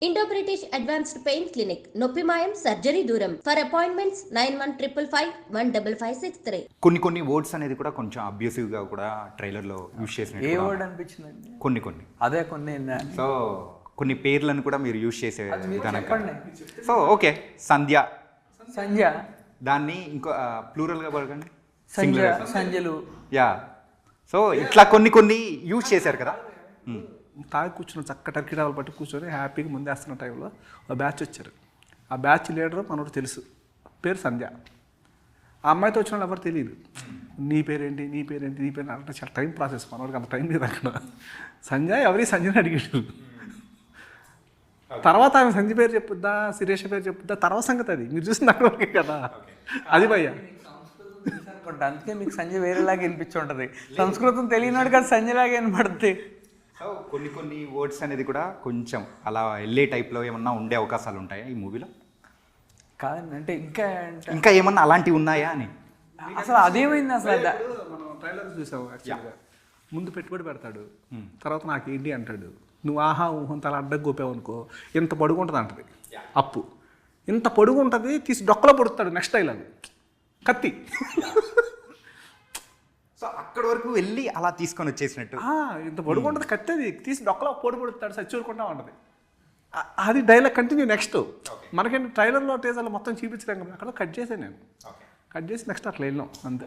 Indo British advanced pain clinic నొప్పి మాయం surgery దూరం ఫర్ అపాయింట్మెంట్స్ 9155515563. కొన్ని వర్డ్స్ అనేది కూడా కొంచెం అబ్యూసివ్ గా కూడా ట్రైలర్ లో యూజ్ చేసినట్టు ఏ వర్డ్ అనిపించిందండి? కొన్ని అదే కొన్ని సో కొన్ని పేర్లను కూడా మీరు యూజ్ చేసే విధానం. సో ఓకే, సంధ్య, దాన్ని ఇంకో ప్లూరల్ గా పడకండి, సంజలు. యా, సో ఇట్లా కొన్ని యూజ్ చేశారు కదా. తాగి కూర్చుని చక్క టర్కీ టవల్ పట్టి కూర్చొని హ్యాపీగా ముందేస్తున్న టైంలో ఒక బ్యాచ్ వచ్చారు. ఆ బ్యాచ్ లీడర్ మనోడు తెలుసు, పేరు సంధ్య. ఆ అమ్మాయితో వచ్చిన వాళ్ళు ఎవరు తెలియదు. నీ పేరేంటి అంటే చాలా టైం ప్రాసెస్, మనోడికి అంత టైం లేదు అక్కడ. సంధ్య సంధ్యని అడిగాడు. తర్వాత ఆమె సంధ్య పేరు చెప్పుద్దా, శిరీష పేరు చెప్పుద్దా, తర్వాత సంగతి అది మీరు చూసింది అక్కడ వరకే కదా. అది భయ్యా, అందుకే మీకు సంజయ్ వేరేలాగా వినిపించి ఉంటుంది. సంస్కృతం తెలియనాడు కదా సంజయ్లాగా వినపడుతుంది. సో కొన్ని వర్డ్స్ అనేది కూడా కొంచెం అలా వెళ్ళే టైప్లో ఏమన్నా ఉండే అవకాశాలు ఉంటాయా ఈ మూవీలో? కాదండి, అంటే ఇంకా ఏమన్నా అలాంటివి ఉన్నాయా అని. అసలు అదేమైంది అసలు? మనం ట్రైలర్ చూసాము. యాక్చువల్గా ముందు పెట్టుబడి పెడతాడు, తర్వాత నాకేంటి అంటాడు. నువ్వు ఆహా ఊహంత అలా అడ్డకు గోపావు అనుకో, ఇంత పొడుగు ఉంటుంది అంటది అప్పు. ఇంత పొడుగు ఉంటుంది, తీసి డొక్కలో పొడుస్తాడు. నెక్స్ట్ డైలాగ్ కత్తి. సో అక్కడి వరకు వెళ్ళి అలా తీసుకొని వచ్చేసినట్టు. ఇంత పొడుగు ఉంటుంది కత్తి, అది తీసి డొక్కలో పొడుతాడు, సచ్చూరుకుంటా ఉంటుంది. అది డైలాగ్ కంటిన్యూ. నెక్స్ట్ మనకేంటి ట్రైలర్లో టేజర్లో మొత్తం చూపించలేం కదా, అక్కడ కట్ చేశాను నేను. కట్ చేసి నెక్స్ట్ అట్లా వెళ్ళాం అంతే.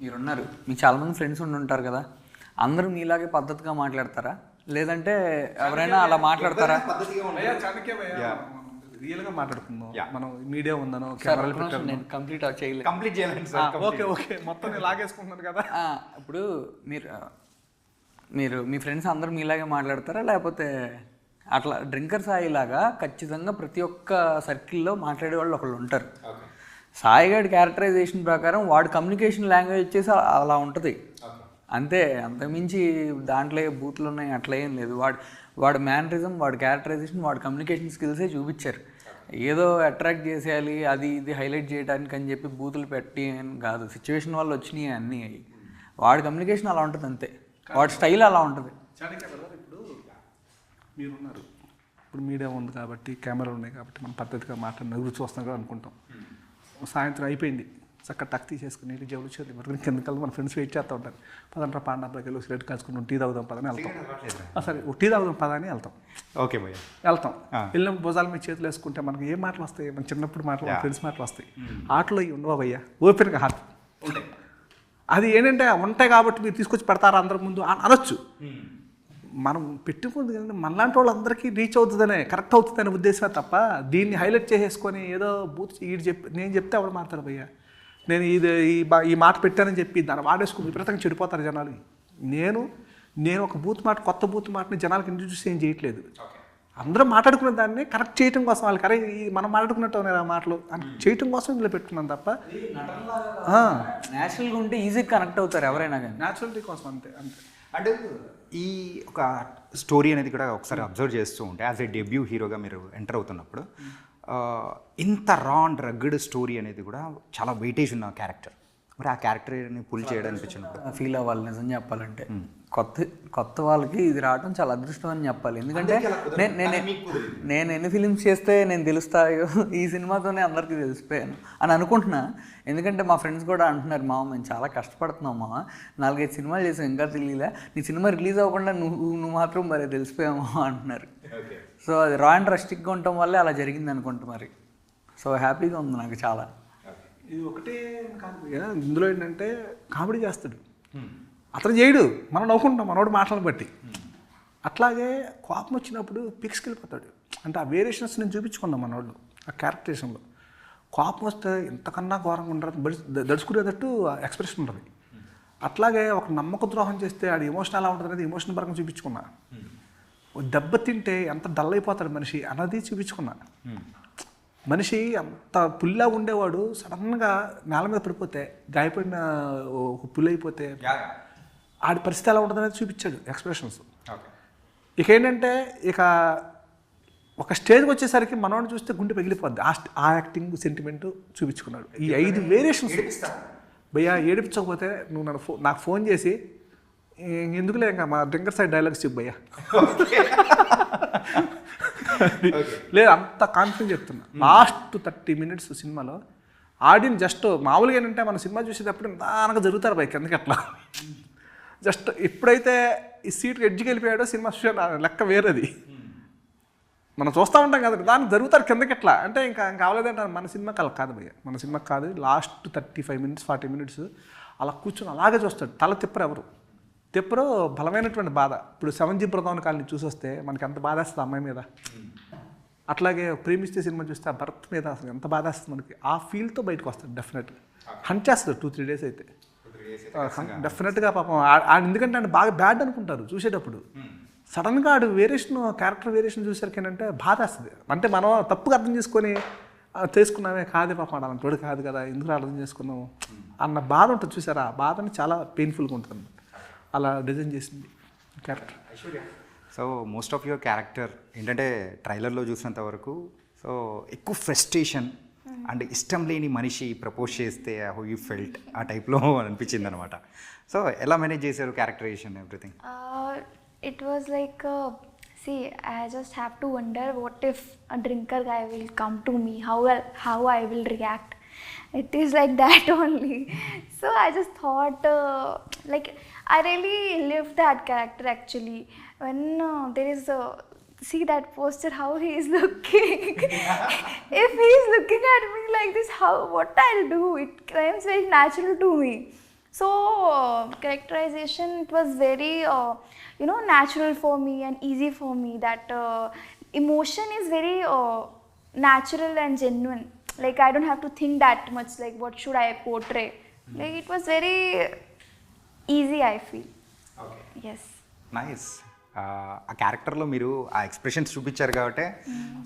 మీరున్నారు, మీకు చాలామంది ఫ్రెండ్స్ ఉంటారు కదా, అందరూ మీలాగే పద్ధతిగా మాట్లాడతారా, లేదంటే ఎవరైనా అలా మాట్లాడతారా? రియల్గా మాట్లాడుకుందాం. మనం మీడియా ఉందనో కెమెరాలు పెట్టాను, నేను కంప్లీట్ చేయాలి. ఓకే మొత్తం లాగేసుకుంటున్నాను కదా. ఇప్పుడు మీరు మీ ఫ్రెండ్స్ అందరూ మీలాగే మాట్లాడతారా, లేకపోతే అట్లా డ్రింకర్ సాయి లాగా ఖచ్చితంగా ప్రతి ఒక్క సర్కిల్లో మాట్లాడే వాళ్ళు ఒకళ్ళు ఉంటారు. సాయిగాడి క్యారెక్టరైజేషన్ ప్రకారం వాడు కమ్యూనికేషన్ లాంగ్వేజ్ వచ్చేసి అలా ఉంటుంది అంతే. అంతకుమించి దాంట్లో బూతులు ఉన్నాయి అట్లా ఏం లేదు. వాడు మ్యానరిజం, వాడి క్యారెక్టరైజేషన్, వాడి కమ్యూనికేషన్ స్కిల్సే చూపించారు. ఏదో అట్రాక్ట్ చేసేయాలి, అది ఇది హైలైట్ చేయడానికి అని చెప్పి బూతులు పెట్టి కాదు, సిచ్యువేషన్ వల్ల వచ్చినాయి అన్నీ. వాడి కమ్యూనికేషన్ అలా ఉంటుంది అంతే, వాడి స్టైల్ అలా ఉంటుంది. ఇప్పుడు మీరున్నారు, ఇప్పుడు మీడియా ఉంది కాబట్టి, కెమెరాలు ఉన్నాయి కాబట్టి మనం పద్ధతిగా మాట్లాడిన ఎదురు చూస్తాం కదా అనుకుంటాం. సాయంత్రం అయిపోయింది, చక్కగా టక్ తీసేసుకుని నీళ్ళు జవులు చేతి వరకు కిందకెళ్ళి మన ఫ్రెండ్స్ వెయిట్ చేస్తూ ఉంటారు. పదంటారా పాండాపైకి వెళ్ళి సిగరెట్ కాచుకుంటాం, టీ తాగుదాం పదని వెళ్తాం. సరే టీ తాగుదాం పదని వెళ్తాం. ఓకే భయ్య, వెళ్తాం. వెళ్ళినప్పుడు భుజాల మీద చేతులు వేసుకుంటే మనకి ఏం మాటలు వస్తాయి, మన చిన్నప్పుడు మాటలు, ఫ్రెండ్స్ మాటలు వస్తాయి. ఆటలో ఇవి ఉండవు భయ్యా, ఓపెన్గా హార్ట్ ఉంటాయి. అది ఏంటంటే ఉంటాయి కాబట్టి మీరు తీసుకొచ్చి పెడతారా అందరి ముందు అనొచ్చు. మనం పెట్టుకుంది కానీ మనలాంటి వాళ్ళందరికీ రీచ్ అవుతుందనే, కరెక్ట్ అవుతుందనే ఉద్దేశమే తప్ప దీన్ని హైలైట్ చేసేసుకొని ఏదో బూత్ నేను చెప్తే ఎవరు మాట్లాడతారు భయ్యా, నేను ఈ మాట పెట్టానని చెప్పి దాన్ని వాడేసుకుని విపరీతంగా చెడిపోతారు జనాలు. నేను ఒక కొత్త బూత్ మాటని జనాలకు ఇంట్రడ్యూస్ ఏం చేయట్లేదు. అందరూ మాట్లాడుకునే దాన్ని కరెక్ట్ చేయడం కోసం, వాళ్ళకి అరే మనం మాట్లాడుకున్నట్టు ఉన్నాయి ఆ మాటలు అని చేయటం కోసం ఇందులో పెట్టుకున్నాను తప్ప నేచురల్గా ఉంటే ఈజీగా కనెక్ట్ అవుతారు ఎవరైనా కానీ, న్యాచురాలిటీ కోసం అంతే. అంటే ఈ ఒక స్టోరీ అనేది కూడా ఒకసారి అబ్జర్వ్ చేస్తూ ఉంటే యాజ్ ఏ డెబ్యూ హీరోగా మీరు ఎంటర్ అవుతున్నప్పుడు ఇంత రా అండ్ రగ్గడ్ స్టోరీ అనేది కూడా చాలా వెయిటేజ్ ఉన్న క్యారెక్టర్. మరి ఆ క్యారెక్టర్ని పుల్ చేయడానికి వచ్చినప్పుడు ఫీల్ అవ్వాలి. నిజం చెప్పాలంటే కొత్త వాళ్ళకి ఇది రావడం చాలా అదృష్టం అని చెప్పాలి. ఎందుకంటే నేను ఎన్ని ఫిలిమ్స్ చేస్తే నేను తెలుస్తాయో ఈ సినిమాతోనే అందరికీ తెలిసిపోయాను అని అనుకుంటున్నా. ఎందుకంటే మా ఫ్రెండ్స్ కూడా అంటున్నారు, మామ మేము చాలా కష్టపడుతున్నాం మామ, 4-5 సినిమాలు చేసాం ఇంకా తెలియలే, నీ సినిమా రిలీజ్ అవ్వకుండా నువ్వు మాత్రం మరి తెలిసిపోయామా అంటున్నారు. సో అది రా అండ్ రస్టిక్గా ఉండటం వల్లే అలా జరిగింది అనుకుంటా మరి. సో హ్యాపీగా ఉంది నాకు చాలా. ఇది ఒకటే కాదు, ఇందులో ఏంటంటే కామెడీ చేస్తాడు, అతను చేయడు, మనం నవ్వుకుంటాం మనోడు మాటలను బట్టి. అట్లాగే కోపం వచ్చినప్పుడు పిక్స్కి వెళ్ళిపోతాడు. అంటే ఆ వేరియేషన్స్ నేను చూపించుకున్నాం మనోళ్ళు ఆ క్యారెక్టరేషన్లో. కోపం వస్తే ఇంతకన్నా ఘోరంగా ఉండదు, దడుచుకునేటట్టు ఎక్స్ప్రెషన్ ఉంటుంది. అట్లాగే ఒక నమ్మక ద్రోహం చేస్తే అది ఎమోషన్ ఎలా ఉంటుంది అనేది ఎమోషన్ పరంగా చూపించుకున్నా. దెబ్బ తింటే ఎంత డల్ అయిపోతాడు మనిషి అన్నది చూపించుకున్నా. మనిషి అంత పుల్లా ఉండేవాడు సడన్గా నేల మీద పడిపోతే, గాయపడిన పుల్లు అయిపోతే ఆడి పరిస్థితి ఎలా ఉంటుంది అనేది చూపించాడు ఎక్స్ప్రెషన్స్. ఇక ఏంటంటే ఒక స్టేజ్కి వచ్చేసరికి మనోడిని చూస్తే గుండె పగిలిపోద్ది. ఆ యాక్టింగ్ సెంటిమెంట్ చూపించుకున్నాడు. ఈ 5 వేరియేషన్స్ భయ్యా ఏడిపించకపోతే నువ్వు నాకు ఫోన్ చేసి ఎందుకులే ఇంకా మా డ్రింకర్ సైడ్ డైలాగ్స్ చెప్పు భయ్యా. లేదు, అంత కాన్ఫిడెన్స్ చెప్తున్నా. లాస్ట్ 30 minutes సినిమాలో ఆడియన్స్ జస్ట్ మామూలుగా ఏంటంటే మన సినిమా చూసేటప్పుడు దానగా జరుగుతారు బైక్ ఎందుకు అట్లా. జస్ట్ ఎప్పుడైతే ఈ సీట్కి ఎడ్జ్కి వెళ్ళిపోయాడో సినిమా లెక్క వేరేది. మనం చూస్తూ ఉంటాం కదా, దానికి జరుగుతారు కిందకి ఎట్లా అంటే ఇంకా కావలేదంటే మన సినిమాకి అలా కాదు భయ్య, మన సినిమాకి కాదు. లాస్ట్ 35 minutes 40 minutes అలా కూర్చొని అలాగే చూస్తాడు. తల తిప్పరు ఎవరు, తిప్పరు. బలమైనటువంటి బాధ. ఇప్పుడు 7G బృందావన కాలనీ చూసి వస్తే మనకి ఎంత బాధ వేస్తుంది అమ్మాయి మీద, అట్లాగే ప్రేమిస్తే సినిమా చూస్తే ఆ భర్త మీద అసలు ఎంత బాధ వేస్తుంది మనకి. ఆ ఫీల్తో బయటకు వస్తాడు డెఫినెట్గా. హంట్ చేస్తాడు 2-3 days అయితే డెఫినెట్గా. పాపం ఎందుకంటే ఆయన బాగా బ్యాడ్ అనుకుంటారు చూసేటప్పుడు. సడన్గా ఆడు క్యారెక్టర్ వేరియేషన్ చూసరికి ఏంటంటే బాధ వస్తుంది. అంటే మనం తప్పుగా అర్థం చేసుకొని చేసుకున్నామే, కాదే పాపం అలాంటి వాడు కాదు కదా, ఎందుకు అర్థం చేసుకున్నాము అన్న బాధ ఉంటుంది చూసారా. ఆ బాధని చాలా పెయిన్ఫుల్గా ఉంటుంది. అలా డిజైన్ చేసింది character. So most of your character ఏంటంటే ట్రైలర్లో చూసినంత వరకు సో ఎక్కువ ఫ్రస్ట్రేషన్ అండ్ ఇష్టం లేని మనిషి ప్రపోజ్ చేస్తే హౌ యూ ఫెల్ట్ ఆ టైప్లో అనిపించింది అనమాట. సో ఎలా మేనేజ్ చేశారు characterization everything? It was like, see, I just have to wonder what if a drinker guy will come to me, how I will react. It is like that only. So I just thought, like, I really lived that character actually. When there is see that poster, how he is looking. If he is looking at me like this, what I'll do? It comes very natural to me. So characterization, it was very natural for me and easy for me. That emotion is very natural and genuine. Like I don't have to think that much like what should I portray. Like it was very easy, I feel. Okay. Yes. Nice. ఆ క్యారెక్టర్లో మీరు ఆ expressions చూపించారు కాబట్టి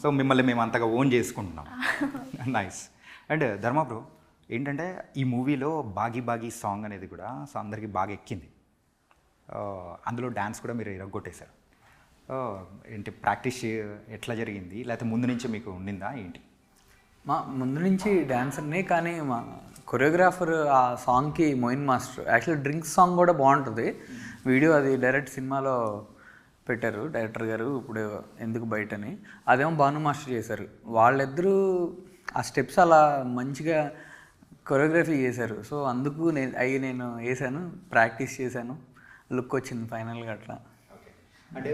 so మిమ్మల్ని మేము అంతగా own చేసుకుంటున్నాం. నైస్. అండ్ ధర్మ బ్రో ఏంటంటే ఈ మూవీలో బాగి సాంగ్ అనేది కూడా సో అందరికీ బాగా ఎక్కింది. అందులో డ్యాన్స్ కూడా మీరు ఇరగొట్టేశారు. ఏంటి ప్రాక్టీస్ ఎట్లా జరిగింది, లేకపోతే ముందు నుంచి మీకు ఉండిందా ఏంటి? మా ముందు నుంచి డాన్సర్నే, కానీ మా కొరియోగ్రాఫర్ ఆ సాంగ్కి Moin master. Actually drinks song కూడా బాగుంటుంది. వీడియో అది డైరెక్ట్ సినిమాలో పెట్టారు డైరెక్టర్ గారు, ఇప్పుడు ఎందుకు బయటని. అదేమో భాను మాస్టర్ చేశారు. వాళ్ళిద్దరూ ఆ స్టెప్స్ అలా మంచిగా కొరియోగ్రఫీ చేశారు. సో అందుకు నేను వేసాను, ప్రాక్టీస్ చేశాను, లుక్ వచ్చింది ఫైనల్గా అట్లా. అంటే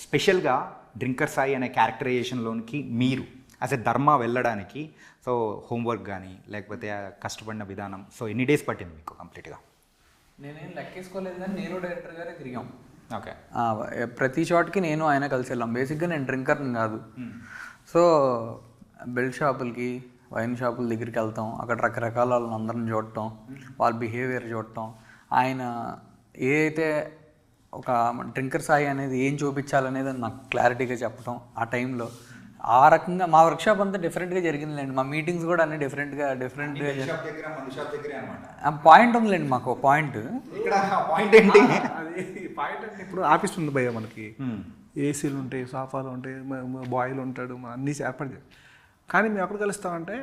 స్పెషల్గా డ్రింకర్ సాయి అనే క్యారెక్టరైజేషన్లోనికి మీరు యాజ్ ఎ ధర్మ వెళ్ళడానికి సో హోంవర్క్ కానీ లేకపోతే కష్టపడిన విధానం సో ఎన్ని డేస్ పట్టింది మీకు కంప్లీట్గా? నేనేం లెక్కేసుకోలేదు, కానీ నేను డైరెక్టర్ గారే తిరిగాం. ఓకే. ప్రతి చోటకి నేను ఆయన కలిసి వెళ్ళాం. బేసిక్గా నేను డ్రింకర్ని కాదు. సో బెల్ట్ షాపులకి, వైన్ షాపుల దగ్గరికి వెళ్తాం, అక్కడ రకరకాల వాళ్ళని అందరిని చూడటం, వాళ్ళ బిహేవియర్ చూడటం, ఆయన ఏ అయితే ఒక డ్రింకర్ సాయి అనేది ఏం చూపించాలనేది నాకు క్లారిటీగా చెప్పటం ఆ టైంలో. ఆ రకంగా మా వర్క్షాప్ అంతా డిఫరెంట్గా జరిగిందిలేండి. మా మీటింగ్స్ కూడా అన్నీ డిఫరెంట్గా పాయింట్ ఉందిలేండి. మాకు పాయింట్ పాయింట్ ఏంటి? పాయింట్ అంటే ఇప్పుడు ఆఫీస్ ఉంది భయ్య, మనకి ఏసీలు ఉంటాయి, సోఫాలు ఉంటాయి, బాయ్లు ఉంటాడు, మన అన్నీ ఏర్పాటు చేయాలి. కానీ మేము ఎక్కడ కలుస్తామంటే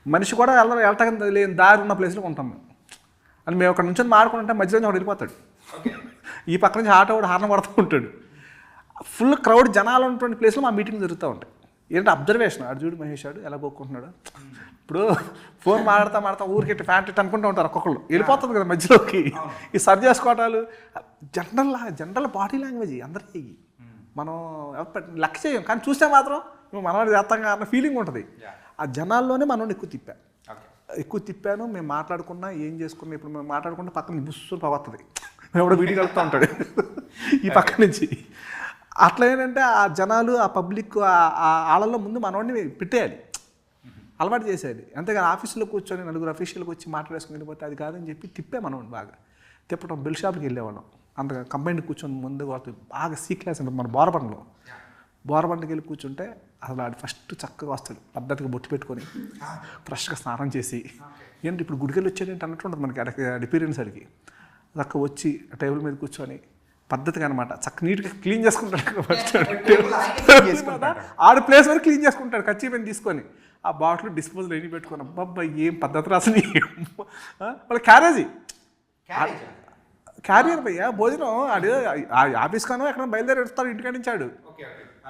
మనిషి కూడా వెళ్ళటానికి లేని దారి ఉన్న ప్లేస్లో ఉంటాం మేము. అని మేము అక్కడ నుంచి మాడుకుంటే మధ్యలో ఒకటి వెళ్ళిపోతాడు. ఈ పక్క నుంచి ఆటో కూడా హార్న్ పడుతూ ఉంటాడు. ఫుల్ క్రౌడ్ జనాలు ఉన్నటువంటి ప్లేస్లో మా మీటింగ్ జరుగుతూ ఉంటాయి. ఏంటంటే అబ్జర్వేషన్, ఆడు చూడు మహేష్ ఆడు ఎలా పోక్కుంటున్నాడు. ఇప్పుడు ఫోన్ మాడతా ఊరికెట్టి ఫ్యాంట్ ఇట్ అనుకుంటూ ఉంటారు ఒక్కొక్కళ్ళు. వెళ్ళిపోతుంది కదా మధ్యలోకి ఈ సర్వ్ చేసుకోవటాలు. జనరల్ బాడీ లాంగ్వేజ్ అందరికీ మనం లెక్క చేయం, కానీ చూస్తే మాత్రం మనవాడు చేస్తాం అన్న ఫీలింగ్ ఉంటుంది. ఆ జనాల్లోనే మనోడిని ఎక్కువ తిప్పాను. మేము మాట్లాడుకున్నా ఏం చేసుకున్నా, ఇప్పుడు మేము మాట్లాడుకుంటే పక్కన బుస్సులు పవస్తుంది, ఎవడో వీడికి వెళ్తూ ఉంటాడు ఈ పక్క నుంచి. అట్లా ఏంటంటే ఆ జనాలు, ఆ పబ్లిక్, ఆళ్ళల్లో ముందు మనోడిని పెట్టేయాలి, అలవాటు చేసేది. అంతేగాని ఆఫీసులో కూర్చొని నలుగురు అఫీషియల్కి వచ్చి మాట్లాడేసుకుని వెళ్ళిపోతే అది కాదని చెప్పి తిప్పే మనోడిని బాగా తిప్పడం. బెల్ షాప్కి వెళ్ళేవాళ్ళం, అంత కంబైన్డ్ కూర్చొని ముందు బాగా సీ క్లాస్ ఉంటుంది మన బోరబండకి వెళ్ళి కూర్చుంటే అసలు ఆడు ఫస్ట్ చక్కగా వస్తాడు, పద్ధతిగా బొట్టు పెట్టుకొని ఫ్రెష్గా స్నానం చేసి. ఏంటి ఇప్పుడు గుడికెళ్ళి వచ్చేటంటే అన్నట్టు ఉంటుంది మనకి అడిపీరియన్స్ అడిగి. చక్కగా వచ్చి టేబుల్ మీద కూర్చొని పద్ధతిగా అనమాట చక్క నీట్గా క్లీన్ చేసుకుంటాడు. ఆడు ప్లేస్ వరకు క్లీన్ చేసుకుంటాడు కచ్చి పెన్ తీసుకొని. ఆ బాటిల్ డిస్పోజల్ ఎన్ని పెట్టుకొని అబ్బాయి ఏం పద్ధతి రాసింది. వాళ్ళ క్యారేజీ క్యారియర్ భయ్యా భోజనం ఆడు ఆఫీస్ కాను ఎక్కడ బయలుదేరి ఎడతాడు ఇంటికాడ నుంచి ఆడు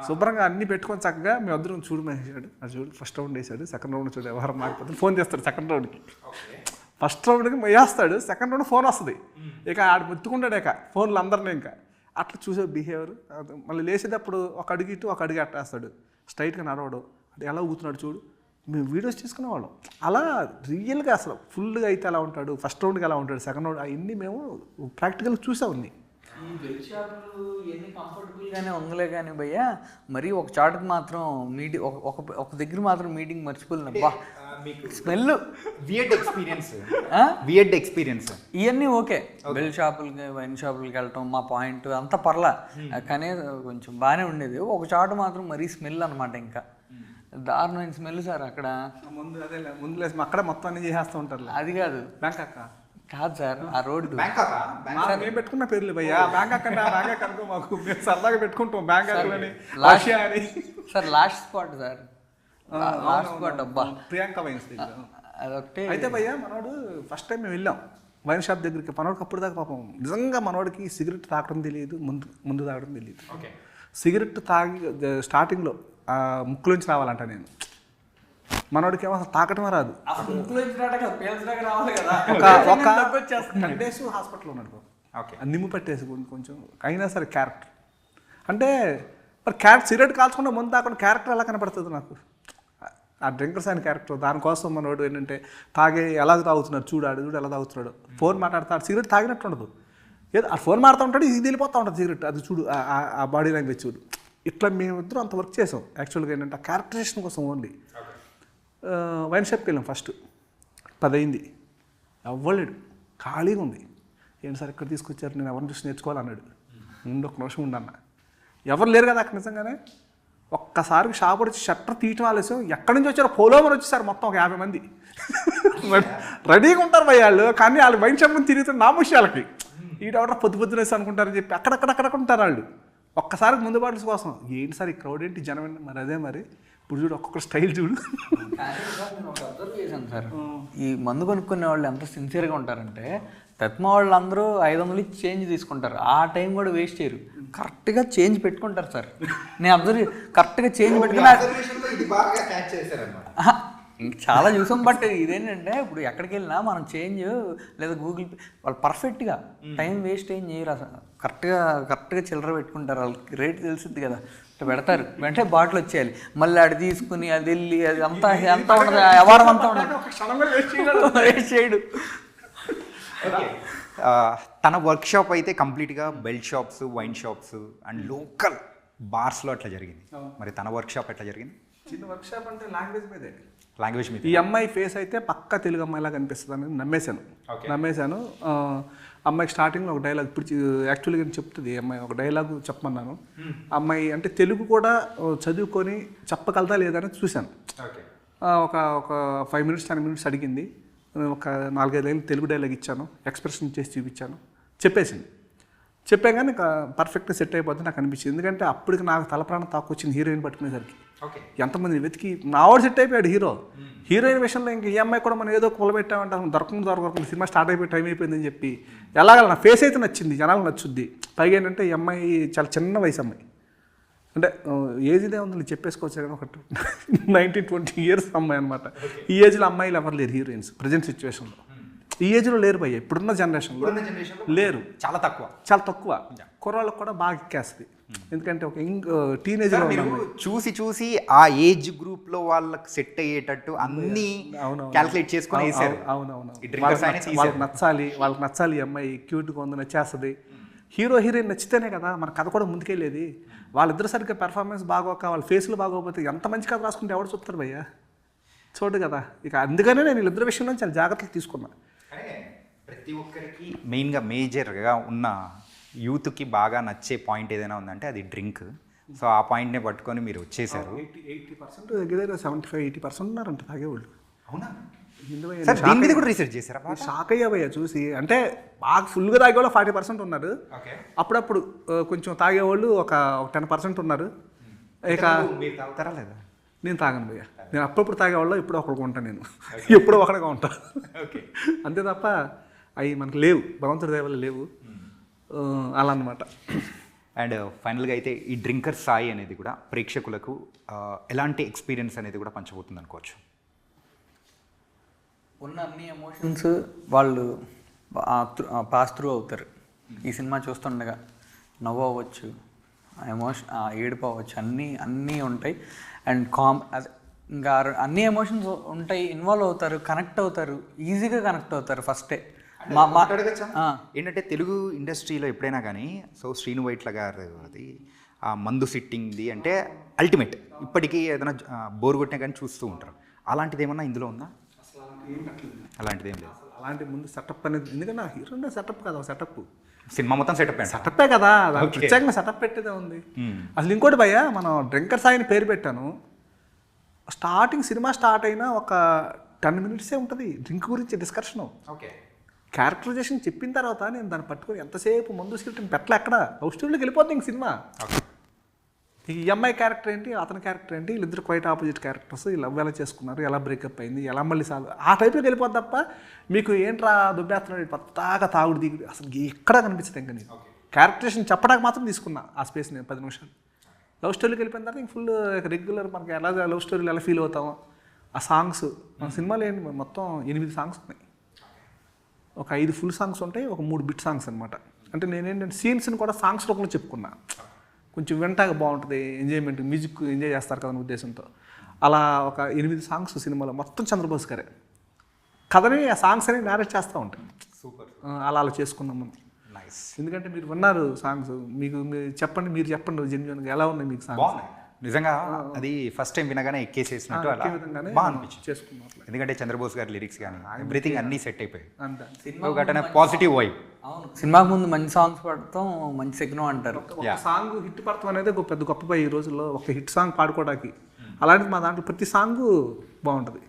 శుభ్రంగా అన్ని పెట్టుకొని చక్కగా మేము వద్దరం చూడు వేసాడు అది చూడు ఫస్ట్ రౌండ్ వేసాడు సెకండ్ రౌండ్ చూడు వ్యవహారం మారిపోతుంది ఫోన్ చేస్తాడు సెకండ్ రౌండ్కి ఫస్ట్ రౌండ్కి వేస్తాడు సెకండ్ రౌండ్ ఫోన్ వస్తుంది ఇక ఆడు ముత్తుకుంటాడు ఇక ఫోన్లు అందరినీ ఇంకా అట్లా చూసే బిహేవియర్ మళ్ళీ లేచేటప్పుడు ఒక అడుగు ఇటు ఒక అడుగు అట్టేస్తాడు స్ట్రైట్గా నడవడు అది ఎలా ఊగుతున్నాడు చూడు మేము వీడియోస్ తీసుకునేవాళ్ళం అలా రియల్గా అసలు ఫుల్గా అయితే ఎలా ఉంటాడు ఫస్ట్ రౌండ్కి ఎలా ఉంటాడు సెకండ్ రౌండ్ అవన్నీ మేము ప్రాక్టికల్గా చూసాం ఈ బెల్ట్ షాపులు ఎన్ని కంఫర్టబుల్గానే ఉందిలే కానీ భయ్యా మరి ఒక చాటుకు మాత్రం మీటింగ్ ఒక దగ్గర మాత్రం మీటింగ్ మర్చిపోలేనబ్బా స్మెల్ వియర్డ్ ఎక్స్పీరియన్స్ ఇవన్నీ ఓకే బెల్ట్ షాపులకి వైన్ షాపులకి వెళ్ళటం మా పాయింట్ అంతా పర్లా కానీ కొంచెం బాగానే ఉండేది ఒక చాటు మాత్రం మరీ స్మెల్ అనమాట ఇంకా దారుణమైన స్మెల్ సార్ అక్కడ ముందు లేదు అక్కడ మొత్తం అన్ని చేసేస్తూ ఉంటారు అది కాదు బ్యాంకాక్ కాదు సార్ ఆ రోడ్డు మేము పెట్టుకున్న పేర్లు భయ్యా బ్యాంకాక్ అంటే బ్యాంకాక్ అనుకో మాకు మేము సరదాగా పెట్టుకుంటాం బ్యాంకాక్ అని sir last spot sir last spot అబ్బా ప్రియాంక వైన్స్ దగ్గర అదొకటి అయితే భయ్యా మనోడు ఫస్ట్ టైం మేము వెళ్ళాం వైన్ షాప్ దగ్గరికి మనోడికి అప్పుడు దాకా పాపం నిజంగా మనోడికి సిగరెట్ తాగడం తెలియదు ముందు తాగడం తెలియదు సిగరెట్ తాగి స్టార్టింగ్లో ముక్కులోంచి రావాలంట నేను మనోడికి ఏమో అసలు తాకటమే రాదు ఒక 10 days హాస్పిటల్లో ఉన్నాడు నిమ్ము పెట్టేసి కొంచెం అయినా సరే క్యారెక్టర్ అంటే మరి సిగరెట్ కాల్చకుండా ముందు తాకుండా క్యారెక్టర్ ఎలా కనపడుతుంది నాకు ఆ డ్రింకర్స్ అయిన క్యారెక్టర్ దానికోసం మనోడు ఏంటంటే ఎలా తాగుతున్నాడు చూడు ఎలా తాగుతున్నాడు ఫోన్ మాట్లాడతాడు సిగరెట్ తాగినట్టు ఉండదు ఏదో ఆ ఫోన్ మాడుతూ ఉంటాడు ఇది వెళ్ళిపోతూ ఉంటుంది సిగరెట్ అది చూడు ఆ బాడీ లాంగ్వేజ్ చూడు ఇట్లా మేమిద్దరం అంత వర్క్ చేసాం యాక్చువల్గా ఏంటంటే ఆ క్యారెక్టరైజేషన్ కోసం ఓన్లీ వైన్ షాప్కి వెళ్ళాం ఫస్ట్ 10 అయింది అవ్వలేడు ఖాళీగా ఉంది ఏంటి సార్ ఇక్కడ తీసుకొచ్చారు నేను ఎవరిని చూసి నేర్చుకోవాలన్నాడు ముందు ఒక నిమిషం ఉండన్న ఎవరు లేరు కదా అక్కడ నిజంగానే ఒక్కసారికి షాప్ వచ్చి షట్టర్ తీయటం ఆలస్యం ఎక్కడి నుంచి వచ్చారో పోలోమని వచ్చేసారు మొత్తం ఒక 50 మంది రెడీగా ఉంటారు వాళ్ళు కానీ వాళ్ళు వైన్ షాప్ తిరుగుతున్న నా ముష్యాలకి ఈడెవడ పొద్దునేసి అనుకుంటారని చెప్పి అక్కడక్కడ ఉంటారు వాళ్ళు ఒక్కసారి ముందు బాటల్స్ కోసం ఏంటి సార్ ఈ క్రౌడ్ ఏంటి జనం ఏంటి మరి అదే మరి ఇప్పుడు చూడు ఒక్కొక్క స్టైల్ చూడు అబ్జర్వ్ చేశాను సార్ ఈ మందు కొనుక్కునే వాళ్ళు ఎంత సిన్సియర్గా ఉంటారంటే తత్మ వాళ్ళు అందరూ 500 చేంజ్ తీసుకుంటారు ఆ టైం కూడా వేస్ట్ చేయరు కరెక్ట్గా చేంజ్ పెట్టుకుంటారు సార్ నేను అబ్జర్వ్ కరెక్ట్గా చేంజ్ పెట్టుకున్నా ఇంక చాలా చూసాం బట్ ఇదేంటంటే ఇప్పుడు ఎక్కడికి వెళ్ళినా మనం చేంజ్ లేదా గూగుల్ పే వాళ్ళు పర్ఫెక్ట్గా టైం వేస్ట్ ఏం చేయరు అసలు కరెక్ట్గా చిల్లర పెట్టుకుంటారు వాళ్ళకి రేట్ తెలిసిద్ది కదా ఇట్లా పెడతారు వెంటనే బాటిల్ వచ్చేయాలి మళ్ళీ అది తీసుకుని అది వెళ్ళి అది అంతా ఉండదు వ్యవహారం అంతా ఉండదు వేస్ట్ చేయడు తన వర్క్ షాప్ అయితే కంప్లీట్గా belt shops wine shops and local బార్స్లో అట్లా జరిగింది మరి తన వర్క్ షాప్ ఎట్లా జరిగింది చిన్న వర్క్ షాప్ అంటే లాంగ్వేజ్ మీద ఈ అమ్మాయి ఫేస్ అయితే పక్కా తెలుగు అమ్మాయిలా కనిపిస్తుంది అని నమ్మేశాను అమ్మాయికి స్టార్టింగ్లో ఒక డైలాగ్ ఇప్పుడు యాక్చువల్గా చెప్తుంది అమ్మాయి ఒక డైలాగ్ చెప్పమన్నాను అమ్మాయి అంటే తెలుగు కూడా చదువుకొని చెప్పగలదా లేదని చూశాను ఒక 5 minutes 10 minutes అడిగింది ఒక 4-5 లైన్లు తెలుగు డైలాగ్ ఇచ్చాను ఎక్స్ప్రెషన్ చేసి చూపించాను చెప్పాగానే పర్ఫెక్ట్గా సెట్ అయిపోతుంది నాకు అనిపించింది ఎందుకంటే అప్పటికి నాకు తలప్రాణం తాకొచ్చింది హీరోయిన్ పట్టుకునేసరికి ఎంతమంది వెతికి నావాడు సెట్ అయిపోయాడు హీరోయిన్ విషయంలో ఇంక ఈ అమ్మాయి కూడా మనం ఏదో కూలబెట్టామంటే దొరకకుండా సినిమా స్టార్ట్ అయిపోయి టైం అయిపోయిందని చెప్పి ఎలాగల నా ఫేస్ అయితే నచ్చింది జనాలకు నచ్చుద్ది పైగా ఏంటంటే ఈ అమ్మాయి చాలా చిన్న వయసు అమ్మాయి అంటే ఏజ్ ఇదే ఉంది చెప్పేసుకోవచ్చు కానీ ఒక 19-20 years అమ్మాయి అనమాట ఈ ఏజ్లో అమ్మాయిలు ఎవరు లేరు హీరోయిన్స్ ప్రజెంట్ సిచ్యువేషన్లో ఈ ఏజ్లో లేరు భయ్య ఇప్పుడున్న జనరేషన్లో లేరు చాలా తక్కువ కుర్రాళ్ళకు కూడా బాగా ఎక్కేస్తుంది ఎందుకంటే ఒక టీనేజ్లో చూసి ఆ ఏజ్ గ్రూప్లో వాళ్ళకి సెట్ అయ్యేటట్టు అన్ని క్యాల్కులేట్ చేసుకొని వేసారు. వాళ్ళకి నచ్చాలి ఈ అమ్మాయి క్యూట్గా ఉంది నచ్చేస్తుంది హీరోయిన్ నచ్చితేనే కదా మన కథ కూడా ముందుకెళ్ళేది వాళ్ళిద్దరు సరిగ్గా పెర్ఫార్మెన్స్ బాగోక వాళ్ళ ఫేస్లు బాగోకపోతే ఎంత మంచి కథ రాసుకుంటే ఎవరు చూస్తారు భయ్య చూడు కదా ఇక అందుకనే నేను వీళ్ళిద్దరి విషయంలో చాలా జాగ్రత్తలు తీసుకున్నా. ప్రతి ఒక్కరికి మెయిన్గా మేజర్గా ఉన్న యూత్కి బాగా నచ్చే పాయింట్ ఏదైనా ఉందంటే అది డ్రింక్. సో ఆ పాయింట్నే పట్టుకొని మీరు వచ్చేసారు. 80% దగ్గర 75-80% ఉన్నారంట తాగేవాళ్ళు. అవునా? దీని మీద కూడా రీసెర్చ్ చేశారా? షాక్ అయ్యావయ్యా చూసి. అంటే బాగా ఫుల్గా తాగేవాళ్ళు 40% ఉన్నారు. అప్పుడప్పుడు కొంచెం తాగేవాళ్ళు ఒక 10% ఉన్నారు. ఇక తాగుతారా లేదా? నేను తాగను భయ్య. నేను అప్పుడప్పుడు తాగేవాళ్ళు ఇప్పుడు ఒకరికి ఉంటాను. నేను ఎప్పుడో ఒకటిగా ఉంటాను అంతే తప్ప అవి మనకు లేవు, భగవంతుడి దయ వల్ల లేవు. అలా అనమాట. అండ్ ఫైనల్గా అయితే ఈ డ్రింకర్ సాయి అనేది కూడా ప్రేక్షకులకు ఎలాంటి ఎక్స్పీరియన్స్ అనేది కూడా పంచబోతుంది అనుకోవచ్చు. ఉన్న అన్ని ఎమోషన్స్ వాళ్ళు పాస్ త్రూ అవుతారు. ఈ సినిమా చూస్తుండగా నవ్వు అవ్వచ్చు, ఏడుపు అవ్వచ్చు, అన్నీ ఉంటాయి. అండ్ ఇంకా అన్ని ఎమోషన్స్ ఉంటాయి, ఇన్వాల్వ్ అవుతారు, కనెక్ట్ అవుతారు, ఈజీగా కనెక్ట్ అవుతారు ఫస్టే. ఏంటంటే తెలుగు ఇండస్ట్రీలో ఎప్పుడైనా కానీ శ్రీను వైట్ల గారు అది ఆ మందు సిట్టింగ్ది అంటే అల్టిమేట్, ఇప్పటికీ ఏదైనా బోర్ కొట్టినా కానీ చూస్తూ ఉంటారు. అలాంటిది ఏమన్నా ఇందులో ఉందా? అలాంటిది ఏం లేదు. అలాంటి ముందు సెటప్ అనేది, ఎందుకంటే హీరో సెటప్ కదా, సెటప్ సినిమా మొత్తం సెటప్పే కదా, ప్రత్యేకంగా సెటప్ పెట్టేదే ఉంది. అసలు ఇంకోటి భయ్య, మనం డ్రింకర్ సాయిని పేరు పెట్టాను, స్టార్టింగ్ సినిమా స్టార్ట్ అయినా ఒక 10 minutes ఉంటుంది డ్రింక్ గురించి డిస్కషను. ఓకే, క్యారెక్టరైజేషన్ చెప్పిన తర్వాత నేను దాన్ని పట్టుకొని ఎంతసేపు ముందు స్క్రిప్ట్ పెట్టలే, ఎక్కడ లవ్ స్టోరీలోకి వెళ్ళిపోతుంది ఇంక సినిమా. ఈ అమ్మాయి క్యారెక్టర్ ఏంటి, అతని క్యారెక్టర్ ఏంటి, వీళ్ళిద్దరు క్వైట్ ఆపోజిట్ క్యారెక్టర్స్, ఈ లవ్ ఎలా చేసుకున్నారు, ఎలా బ్రేకప్ అయింది, ఎలా మళ్ళీ సాల్వ్, ఆ టైప్లోకి వెళ్ళిపోద్ది తప్ప మీకు ఏంట్రా దుబ్బేస్తున్నాడు పత్తాగా తాగుడు దిగుడు అసలు ఎక్కడా కనిపించదు. ఇంకా నేను క్యారెక్టరేషన్ చెప్పడానికి మాత్రం తీసుకున్నా ఆ స్పేస్, నేను 10 నిమిషాలు. లవ్ స్టోరీకి వెళ్ళిపోయిన తర్వాత ఇంక ఫుల్ రెగ్యులర్ మనకి ఎలా లవ్ స్టోరీలు ఎలా ఫీల్ అవుతామో ఆ సాంగ్స్. మన సినిమాలో ఏంటి మొత్తం 8 సాంగ్స్ ఉన్నాయి, ఒక 5 ఫుల్ సాంగ్స్ ఉంటాయి, ఒక 3 బిట్ సాంగ్స్ అనమాట. అంటే నేనేంటంటే సీన్స్ని కూడా సాంగ్స్ రూపంలో చెప్పుకున్నా, కొంచెం వింటాగా బాగుంటుంది, ఎంజాయ్మెంట్, మ్యూజిక్ ఎంజాయ్ చేస్తారు కదా అనే ఉద్దేశంతో. అలా ఒక 8 సాంగ్స్ సినిమాలో మొత్తం చంద్రబోస్ గారే కథని ఆ సాంగ్స్ అని నేరేట్ చేస్తూ ఉంటాయి. సూపర్, అలా చేసుకున్నాం మనం. నైస్. ఎందుకంటే మీరు విన్నారు సాంగ్స్, మీరు చెప్పండి జెన్యున్గా ఎలా ఉన్నాయి మీకు సాంగ్స్. నిజంగా అది ఫస్ట్ టైం వినగానే ఎక్కేసేసినట్టు అలా బాగా అనిపించింది చేసుకున్నాం. ఎందుకంటే చంద్రబోస్ గారి లిరిక్స్ కానీ ఎవ్రీథింగ్ అన్నీ సెట్ అయిపోయాయి. అంతే, పాజిటివ్ వైబ్. అవును, సినిమాకి ముందు మంచి సాంగ్స్ పడతాం, మంచి సిగ్నల్ అంటారు. ఒక సాంగ్ హిట్ పడతాం అనేది పెద్ద గొప్ప ఈ రోజుల్లో, ఒక హిట్ సాంగ్ పాడుకోవడానికి. అలాంటిది మా దాంట్లో ప్రతి సాంగ్ బాగుంటుంది.